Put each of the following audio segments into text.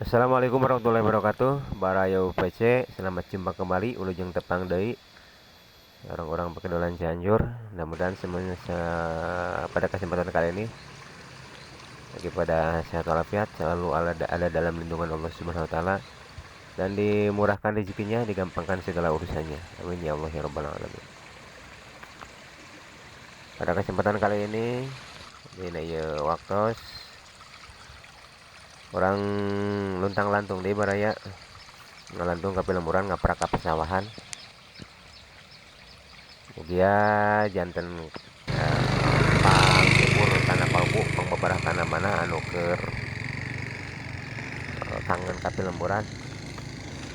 Assalamualaikum warahmatullahi wabarakatuh. Barayo PC, selamat jumpa kembali ulujeng tepang deui orang-orang pekedolan Cianjur. Mudah-mudahan semuanya pada kesempatan kali ini lagi pada sehat walafiat, selalu ada dalam lindungan Allah Subhanahu wa taala dan dimurahkan rezekinya, digampangkan segala urusannya. Amin ya Allah ya rabbal alamin. Pada kesempatan kali ini di waktu orang luntang lantung di baraya ngalantung ke lemburan ngaprak ka pesawahan. Dia jantan pangkur tanah kalbu pangbabarah tanah mana anu keur kangen ka lemburan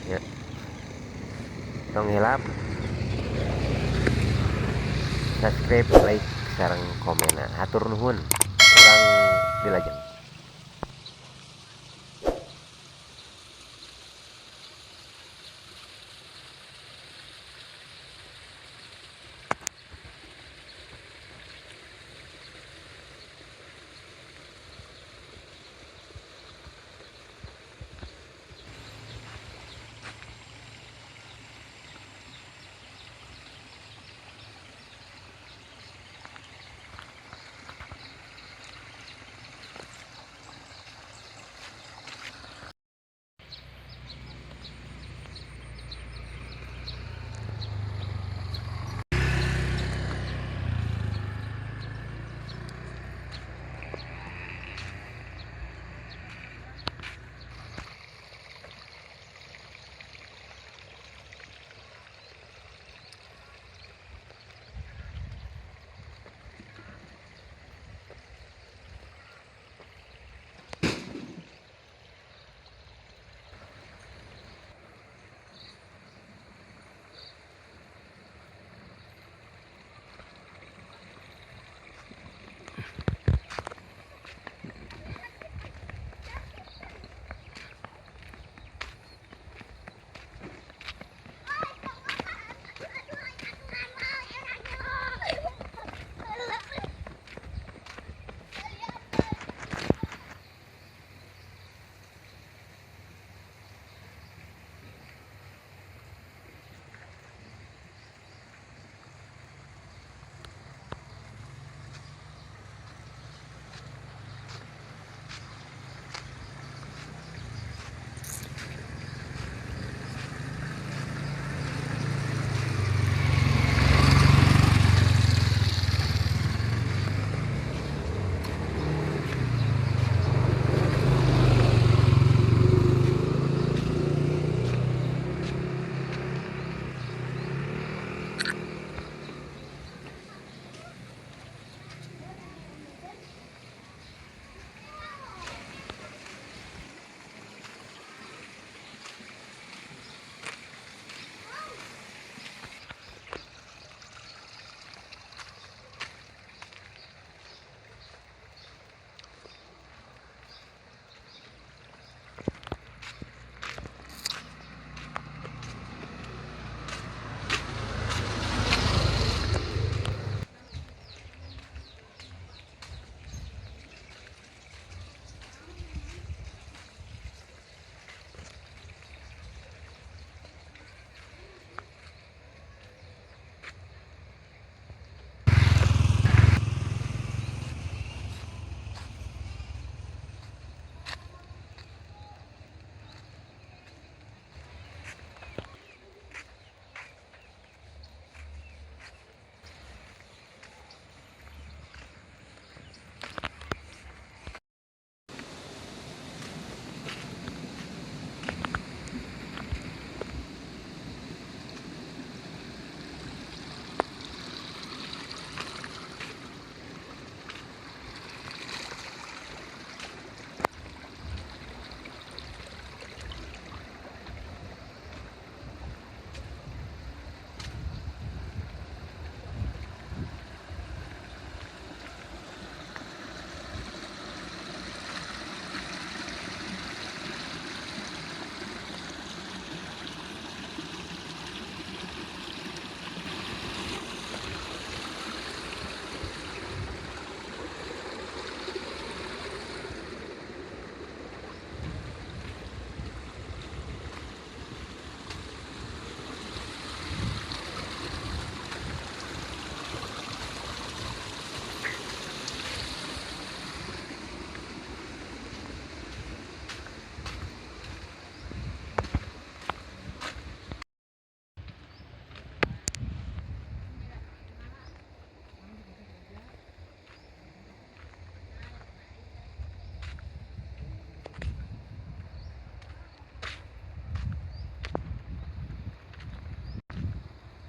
ya. Tong hilap subscribe, like, sareng komen. Hatur nuhun kurang dilajeng.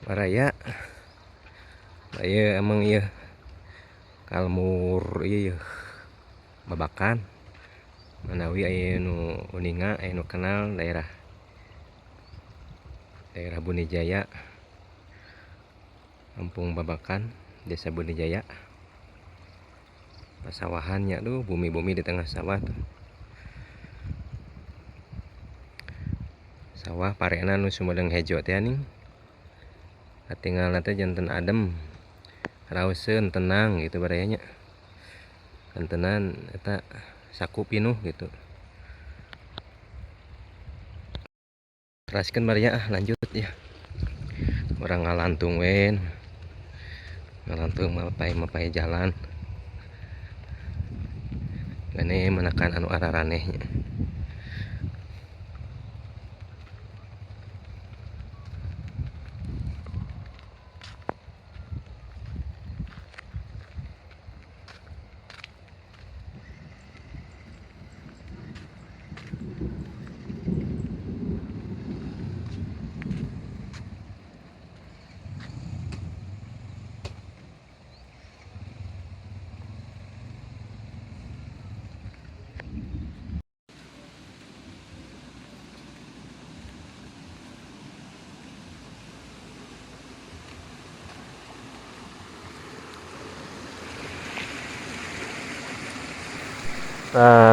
Baraya aya emang iya kalmur iya babakan manawi aya nu uninga aya nu kenal daerah Bunijaya, Kampung Babakan, Desa Bunijaya. Pasawahannya tuh bumi-bumi di tengah sawah tuh. Sawah parena nu sumedeng hejo teh ning. Katinggalna teh janten adem. Rauseun tenang gitu barayanya. Kentenan eta saku pinuh gitu. Teraskeun baraya lanjut ya. Orang ngalantung wen. Ngalantung mapai jalan. Gane menekan anu araranehnya.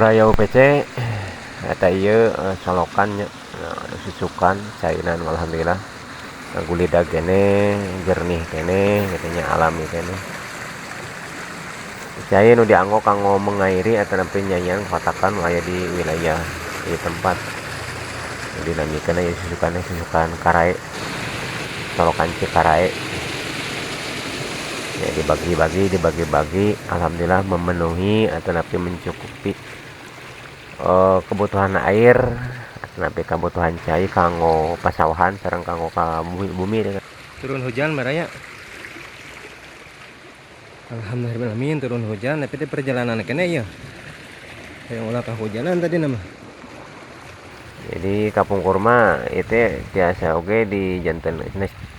Raya UPC eta ieu colokan nya susukan cainan alhamdulillah gulida kene jernih kene katanya alami kene cai nu dianggo kanggo mengairi eta nepi nyanyian katakan aya di wilayah di tempat dinamikeun ieu susukan karae colokan Cikarae ya dibagi-bagi alhamdulillah memenuhi atau napi mencukupi kebutuhan air atau napi kebutuhan cai kanggo pasawahan sareng kanggo ka bumi turun hujan baraya alhamdulillah turun hujan tapi perjalanan kene ya yang ulah kehujanan tadi nama jadi Kapung Kurma itu tiasa oge di janten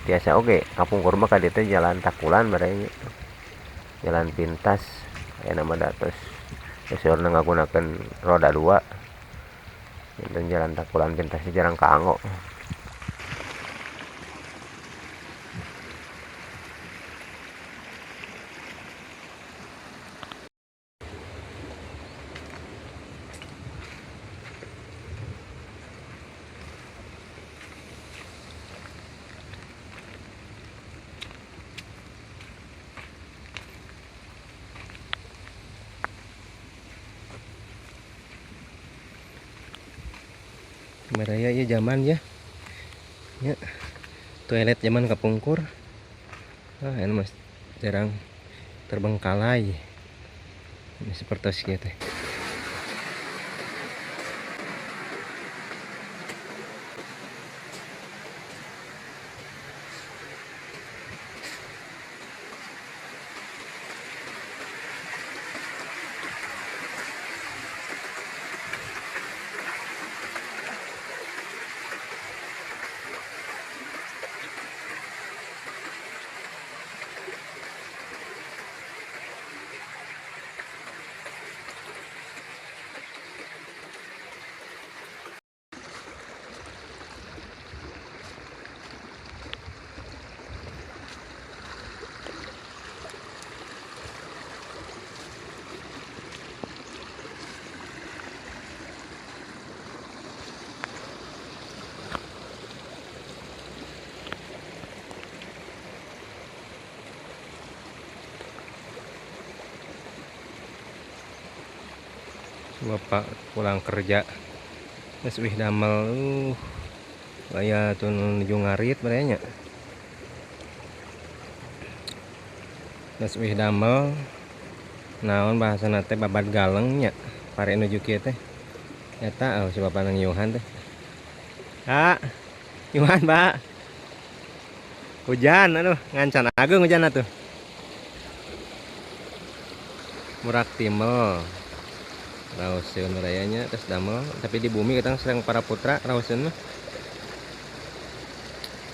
tiasa oge Kapung Kurma ka dieu teh jalan Takulan baraya jalan pintas aya nama datos seorang ngagunakeun roda 2 dan jalan Takulan pintasnya jarang kaanggo baraya ieu zaman ya toilet zaman kapungkur ini mas jarang terbengkalai ini seperti gitu bapak pulang kerja geus wih damel aya tun nuju ngarit barenya geus wih damel naon bahasana teh babat galeng nya pare nuju kieu teh eta si bapak nang Yohan teh Yohan Pak hujan aduh ngancan ageung hujan atuh murak timel rauseun rayanya tes damel tapi di bumi kita sering para putra rauseun mah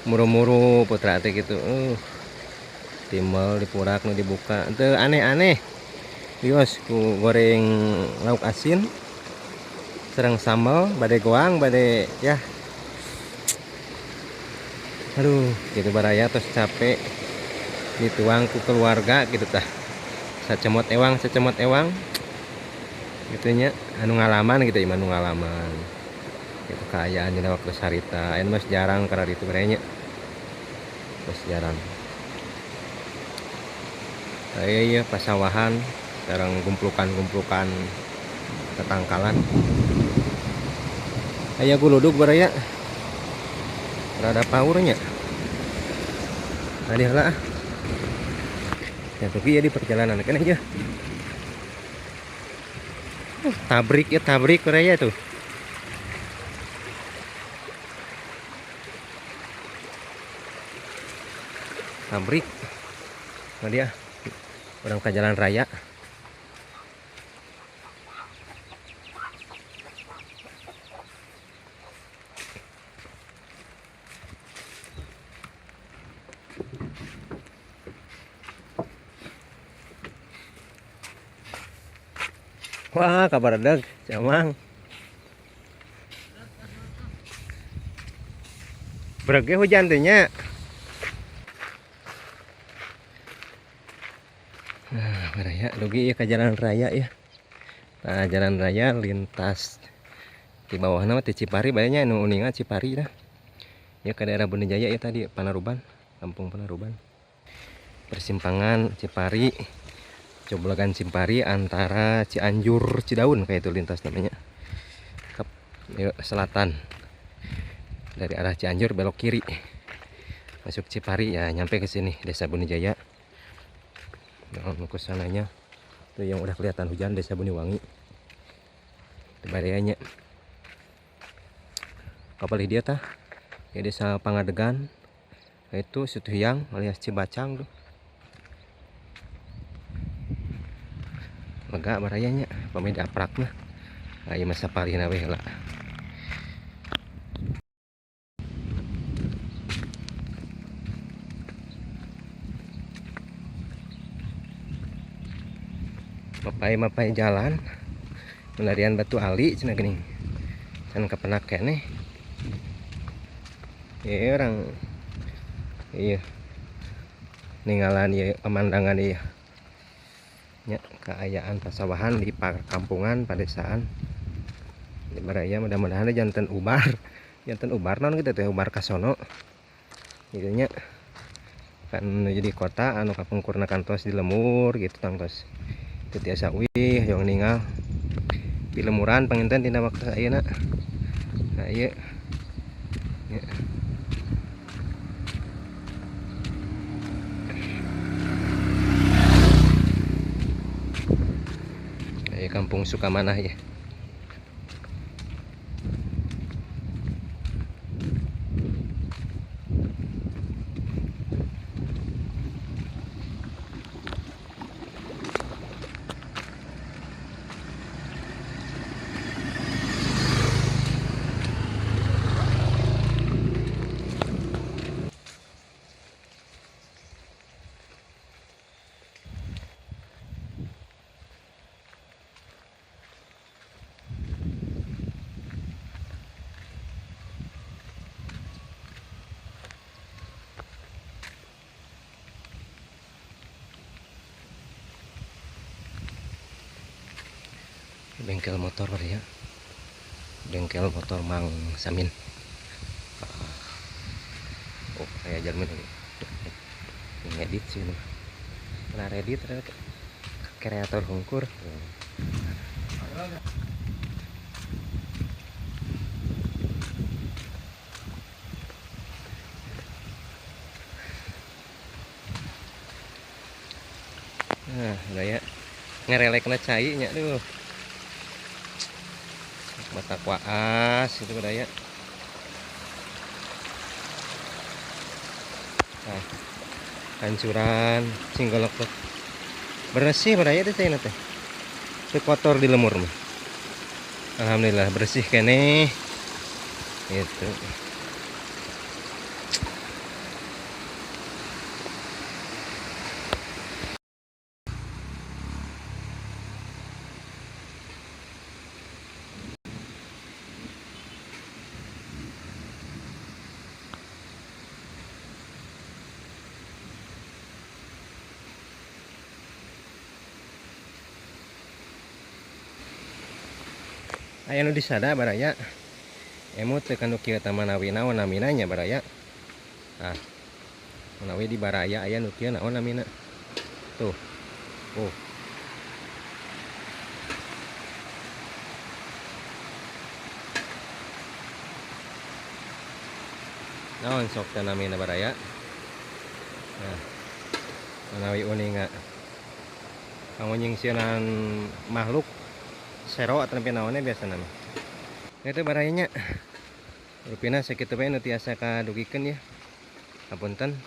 muru-muru putra teh gitu. Timbal dipurak nu dibuka teu aneh-aneh. Bios ku goreng lauk asin serang sambal bade goang bade ya. Aduh gitu baraya tos capek dituang ku keluarga gitu tah. Sacemot ewang gitunya anu ngalaman gitu iman anu ngalaman gitu kaayaan dina waktu sarita aya mas jarang karena itu berenya mas jarang iya pasawahan sekarang gumplukan ketangkalan aya guludug baraya rada paurnya tadi lah ya pergi ya di perjalanan kan aja tabrik baraya tuh tabrik nah dia orang ke jalan raya wah kabar deg jamang berge hujan teh nya. Nah, baraya dugi ya ke jalan raya ya. Nah, jalan raya lintas di bawahnya mah Cipari bayanya anu uningan Cipari dah. Ya ke daerah Bonijaya ya tadi Panaruban, Kampung Panaruban. Persimpangan Cipari, Coblogan Cipari antara Cianjur Cidaun kayak itu lintas namanya. Ke selatan. Dari arah Cianjur belok kiri. Masuk Cipari ya nyampe ke sini Desa Bonijaya. Nah, ke sananya tuh yang udah kelihatan hujan Desa Boniwangi. Di barayanya. Kapal dia tah. Ya Desa Pangadegan. Itu Situhiang alias Cibacang tuh. Lega barayanya pamai daprak mah. Aya masa parina we heula. Mapai jalan pelarian Batu Ali cenah geuning can kepenak keneh ya orang iya ninggalan ya pemandangan iya nya keayaan pasawahan di perkampungan padesaan di baraya mudah-mudahan janten ubar non gitu teh ubar kasono gitu nya kan jadi kota anu kapungkurna kantos di lemur gitu tangtos itu tiasa wih yang ninggal di lemuran panginten tina waktu ayeuna nah iya ya. Kampung Sukamanah ya. Bengkel motor ya, bengkel motor Mang Samin. Oh kayak Jerman ini ngedit sih ini pernah edit kreator hungkur. Nah udah ya ngerelek na cai nya tuh mata kuas itu daya. Nah, hancuran singgolok bersih berdaya teh saya teh. Itu kotor di lemur mah. Alhamdulillah bersih kene. Itu. aya nu disada baraya emut teu kanu kieu tah manawi naon namina nya baraya. Ah manawi di baraya aya nu kieu naon namina tuh. Naon sok teh namina baraya. Nah manawi uninga pangunyingsieunan makhluk sero atau nepi naonnya biasa nama itu barayanya rupina sakitu bae nu tiasa kadugikeun ya hapunten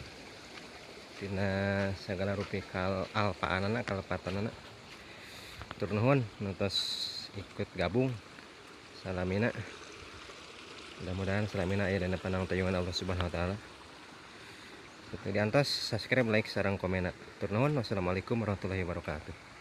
tina sagala rupi alpaanana kalpatanana tur nuhun nu tos ikut gabung salamina mudah-mudahan salamina aya dina panangtayungan Allah Subhanahu wa taala. Diantos subscribe, like, sareng komen. Tur nuhun. Wassalamualaikum warahmatullahi wabarakatuh.